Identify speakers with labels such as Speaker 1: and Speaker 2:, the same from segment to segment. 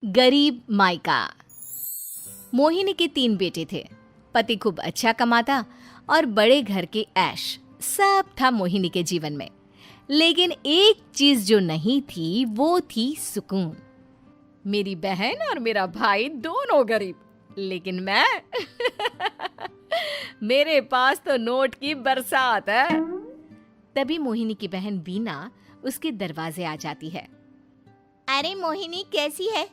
Speaker 1: गरीब मायका। मोहिनी के 3 बेटे थे। पति खूब अच्छा कमाता और बड़े घर के ऐश सब था मोहिनी के जीवन में। लेकिन एक चीज जो नहीं थी वो थी सुकून। मेरी बहन और मेरा भाई दोनों गरीब, लेकिन मैं मेरे पास तो नोट की बरसात है। तभी मोहिनी की बहन वीना उसके दरवाजे आ जाती है।
Speaker 2: अरे मोहिनी, कैसी है?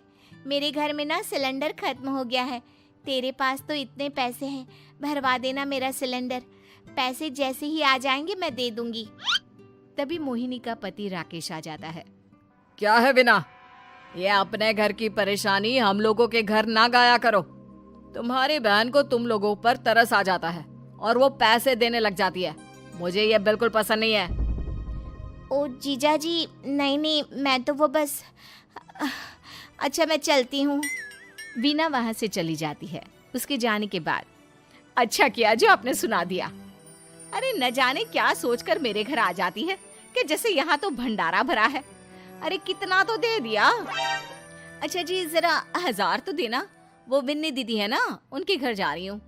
Speaker 2: मेरे घर में ना सिलेंडर खत्म हो गया है। तेरे पास तो इतने पैसे हैं, भरवा देना मेरा सिलेंडर। पैसे जैसे ही आ जाएंगे मैं दे दूंगी।
Speaker 1: तभी मोहिनी का पति राकेश आ जाता है।
Speaker 3: क्या है विना, ये अपने घर की परेशानी हम लोगों के घर ना गाया करो। तुम्हारी बहन को तुम लोगों पर तरस आ जाता है और वो पैसे देने लग जाती है। मुझे ये बिल्कुल पसंद नहीं है।
Speaker 2: ओ जीजा जी, नहीं, मैं तो वो बस अच्छा, मैं चलती हूँ।
Speaker 1: वीना वहां से चली जाती है। उसके जाने के बाद अच्छा किया जो आपने सुना दिया। अरे न जाने क्या सोचकर मेरे घर आ जाती है कि जैसे यहाँ तो भंडारा भरा है। अरे कितना तो दे दिया। अच्छा जी, जरा 1000 तो देना। वो बिन्नी दीदी है ना, उनके घर जा रही हूँ।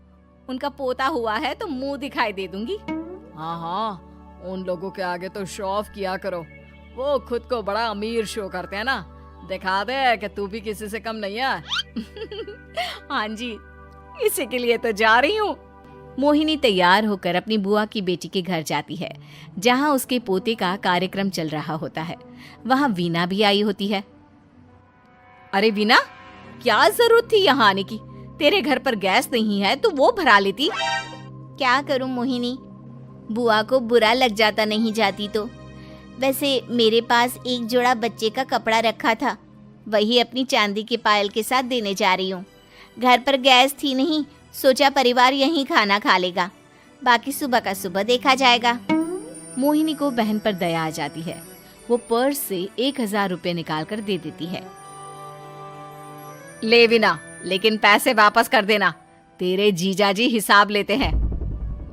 Speaker 1: उनका पोता हुआ है तो मुंह दिखाई दे दूंगी।
Speaker 3: हाँ, उन लोगों के आगे तो शो ऑफ किया करो। वो खुद को बड़ा अमीर शो करते हैं ना, दिखा दे कि तू भी किसी से कम नहीं है।
Speaker 1: हाँ जी, इसी के लिए तो जा रही हूँ। मोहिनी तैयार होकर अपनी बुआ की बेटी के घर जाती है, जहाँ उसके पोते का कार्यक्रम चल रहा होता है। वहाँ वीना भी आई होती है। अरे वीना, क्या जरूरत थी यहाँ आने की? तेरे घर पर गैस नहीं है तो वो भरा लेती।
Speaker 2: क्या करूँ मोहिनी, बुआ को बुरा लग जाता नहीं जाती तो। वैसे मेरे पास एक जोड़ा बच्चे का कपड़ा रखा था, वही अपनी चांदी के पायल के साथ देने जा रही हूँ। घर पर गैस थी नहीं, सोचा परिवार यहीं खाना खा लेगा, बाकी सुबह का सुबह देखा जाएगा।
Speaker 1: मोहिनी को बहन पर दया आ जाती है। वो पर्स से 1000 रुपए निकाल कर दे देती है।
Speaker 3: ले विना, लेकिन पैसे वापस कर देना, तेरे जीजाजी हिसाब लेते हैं।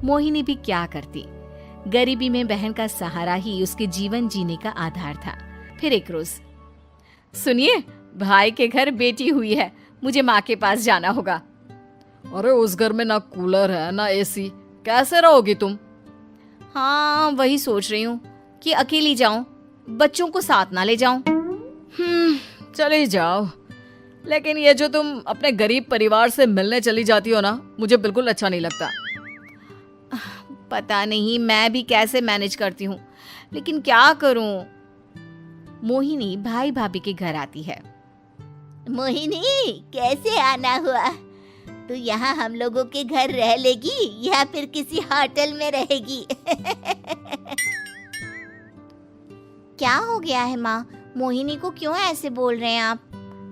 Speaker 1: मोहिनी भी क्या करती, गरीबी में बहन का सहारा ही उसके जीवन जीने का आधार था। फिर एक रोज, सुनिए, भाई के घर बेटी हुई है, मुझे माँ के पास जाना होगा।
Speaker 3: अरे उस घर में ना कूलर है ना एसी, कैसे रहोगी तुम?
Speaker 1: हाँ, वही सोच रही हूँ कि अकेली जाऊं, बच्चों को साथ ना ले जाऊं।
Speaker 3: चली जाओ, लेकिन ये जो तुम अपने गरीब परिवार से मिलने चली जाती हो ना, मुझे बिल्कुल अच्छा नहीं लगता।
Speaker 1: पता नहीं मैं भी कैसे मैनेज करती हूँ, लेकिन क्या करूँ। मोहिनी भाई भाभी के घर आती है।
Speaker 2: मोहिनी, कैसे आना हुआ? तू यहाँ हम लोगों के घर रह लेगी या फिर किसी होटल में रहेगी? क्या हो गया है माँ? मोहिनी को क्यों ऐसे बोल रहे हैं आप?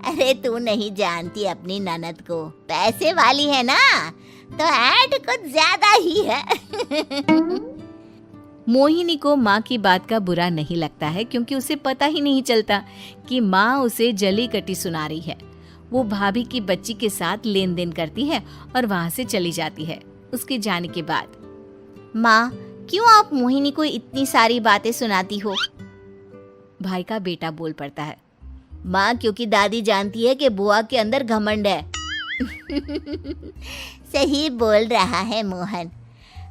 Speaker 2: अरे तू नहीं जानती अपनी ननद को, पैसे वाली है ना, तो ऐड कुछ ज्यादा ही है।
Speaker 1: मोहिनी को माँ की बात का बुरा नहीं लगता है, क्योंकि उसे पता ही नहीं चलता कि माँ उसे जली कटी सुना रही है। वो भाभी की बच्ची के साथ लेन देन करती है और वहाँ से चली जाती है। उसके जाने के बाद,
Speaker 2: माँ, क्यों आप मोहिनी को इतनी सारी बातें सुनाती हो?
Speaker 1: भाई का बेटा बोल पड़ता है।
Speaker 2: माँ, क्योंकि दादी जानती है कि बुआ के अंदर घमंड है। सही बोल रहा है मोहन।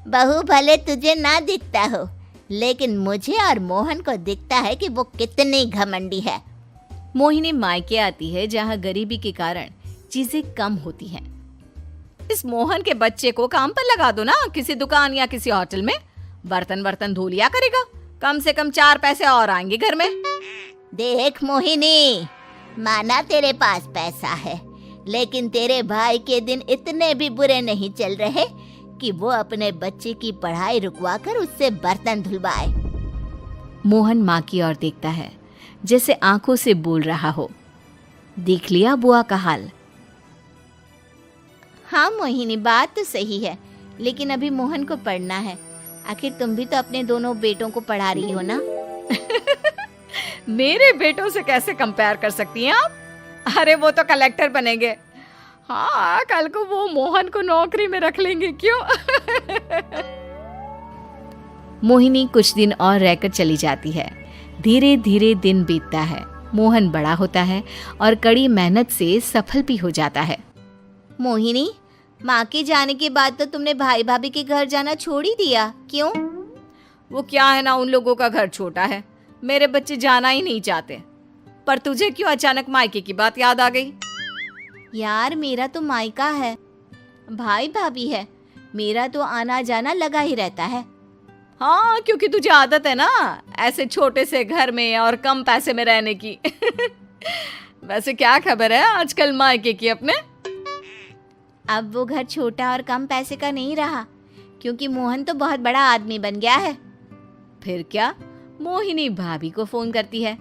Speaker 2: बहू भले तुझे ना दिखता हो, लेकिन मुझे और मोहन को दिखता है कि वो कितनी घमंडी है।
Speaker 1: मोहिनी मायके आती है, जहाँ गरीबी के कारण चीजें कम होती हैं। इस मोहन के बच्चे को काम पर लगा दो ना, किसी दुकान या किसी होटल में। बर्तन धो लिया करेगा, कम से कम 4 पैसे और आएंगे घर में।
Speaker 2: देख मोहिनी, माना तेरे पास पैसा है, लेकिन तेरे भाई के दिन इतने भी बुरे नहीं चल रहे कि वो अपने बच्चे की पढ़ाई रुकवाकर उससे बर्तन धुलवाए।
Speaker 1: मोहन माँ की ओर देखता है, जैसे आंखों से बोल रहा हो, देख लिया बुआ का हाल।
Speaker 2: हाँ मोहिनी, बात तो सही है, लेकिन अभी मोहन को पढ़ना है। आखिर तुम भी तो अपने दोनों बेटों को पढ़ा रही हो ना।
Speaker 3: मेरे बेटों से कैसे कंपेयर कर सकती हैं आप? अरे वो तो कलेक्टर बनेंगे। हाँ, कल को वो मोहन को नौकरी में रख लेंगे, क्यों?
Speaker 1: मोहिनी कुछ दिन और रहकर चली जाती है। धीरे धीरे दिन बीतता है। मोहन बड़ा होता है और कड़ी मेहनत से सफल भी हो जाता है।
Speaker 2: मोहिनी, माँ के जाने के बाद तो तुमने भाई भाभी के घर जाना छोड़ ही दिया, क्यों?
Speaker 3: वो क्या है ना, उन लोगों का घर छोटा है, मेरे बच्चे जाना ही नहीं चाहते। पर तुझे क्यों अचानक मायके की बात याद आ गई?
Speaker 2: यार, मेरा तो मायका है, भाई भाभी है, मेरा तो आना जाना लगा ही रहता है।
Speaker 3: हाँ, क्योंकि तुझे आदत है ना ऐसे छोटे से घर में और कम पैसे में रहने की। वैसे क्या खबर है आजकल मायके की अपने?
Speaker 2: अब वो घर छोटा और कम पैसे का नहीं रहा, क्योंकि मोहन तो बहुत बड़ा आदमी बन गया है।
Speaker 3: फिर क्या? मोहिनी भाभी को फोन करती है।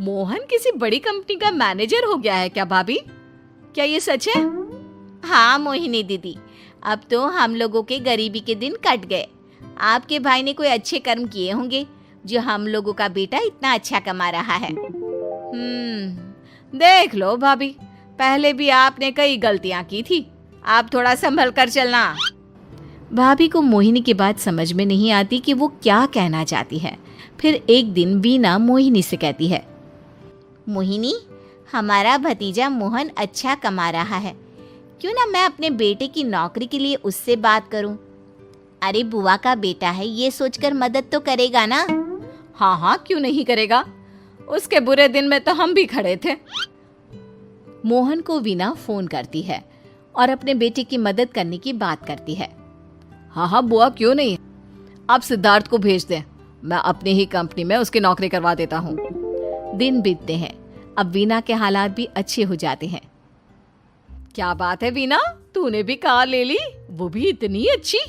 Speaker 3: मोहन किसी बड़ी कंपनी का मैनेजर हो गया है क्या भाभी? क्या ये सच है?
Speaker 2: हाँ मोहिनी दीदी, अब तो हम लोगों के गरीबी के दिन कट गए। आपके भाई ने कोई अच्छे कर्म किए होंगे जो हम लोगों का बेटा इतना अच्छा कमा रहा है।
Speaker 3: देख लो भाभी, पहले भी आपने कई गलतियां की थी, आप थोड़ा संभल कर चलना।
Speaker 1: भाभी को मोहिनी की बात समझ में नहीं आती कि वो क्या कहना चाहती है। फिर एक दिन वीना मोहिनी से कहती है,
Speaker 2: मोहिनी, हमारा भतीजा मोहन अच्छा कमा रहा है, क्यों ना मैं अपने बेटे की नौकरी के लिए उससे बात करूं? अरे बुआ का बेटा है, ये सोचकर मदद तो करेगा ना?
Speaker 3: हाँ हाँ, क्यों नहीं करेगा, उसके बुरे दिन में तो हम भी खड़े थे।
Speaker 1: मोहन को वीना फोन करती है और अपने बेटे की मदद करने की बात करती है।
Speaker 3: हाँ हाँ बुआ, क्यों नहीं, आप सिद्धार्थ को भेज दें, मैं अपनी ही कंपनी में उसकी नौकरी करवा देता हूँ।
Speaker 1: दिन बीतते हैं, अब वीना के हालात भी अच्छे हो जाते हैं।
Speaker 3: क्या बात है वीना, तूने भी कार ले ली, वो भी इतनी अच्छी?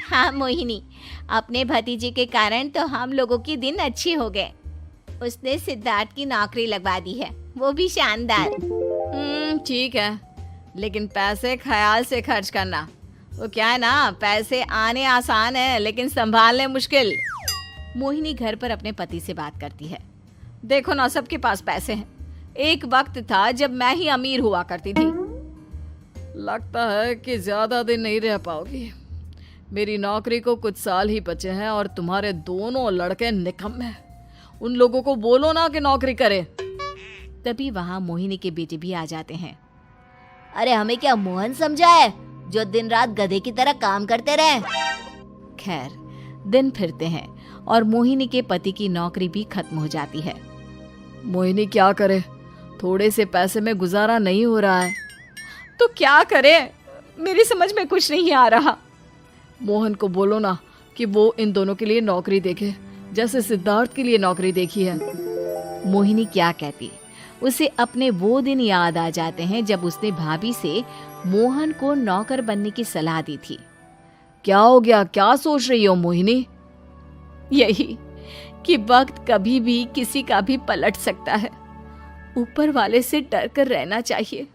Speaker 2: हाँ मोहिनी, अपने भतीजे के कारण तो हम लोगों के दिन अच्छे हो गए। उसने सिद्धार्थ की नौकरी लगवा दी है, वो भी शानदार।
Speaker 3: ठीक है, लेकिन पैसे ख्याल से खर्च करना। वो क्या है ना, पैसे आने आसान है लेकिन संभालने मुश्किल।
Speaker 1: मोहिनी घर पर अपने पति से बात करती है।
Speaker 3: देखो ना, सबके पास पैसे हैं, एक वक्त था जब मैं ही अमीर हुआ करती थी। लगता है कि ज्यादा दिन नहीं रह पाओगी, मेरी नौकरी को कुछ साल ही बचे हैं और तुम्हारे दोनों लड़के निकम्मे हैं। उन लोगों को बोलो ना कि नौकरी करे।
Speaker 1: तभी वहां मोहिनी के बेटे भी आ जाते हैं।
Speaker 2: अरे हमें क्या मोहन समझा है जो दिन रात गधे की तरह काम करते रहे?
Speaker 1: खैर, दिन फिरते हैं और मोहिनी के पति की नौकरी भी खत्म हो जाती है।
Speaker 3: मोहिनी क्या करे, थोड़े से पैसे में गुजारा नहीं हो रहा है। तो क्या करे, मेरी समझ में कुछ नहीं आ रहा। मोहन को बोलो ना कि वो इन दोनों के लिए नौकरी देखे, जैसे सिद्धार्थ के लिए नौकरी देखी है।
Speaker 1: मोहिनी क्या कहती, उसे अपने वो दिन याद आ जाते हैं जब उसने भाभी से मोहन को नौकर बनने की सलाह दी थी।
Speaker 3: क्या हो गया, क्या सोच रही हो मोहिनी?
Speaker 1: यही कि वक्त कभी भी किसी का भी पलट सकता है, ऊपर वाले से डर कर रहना चाहिए।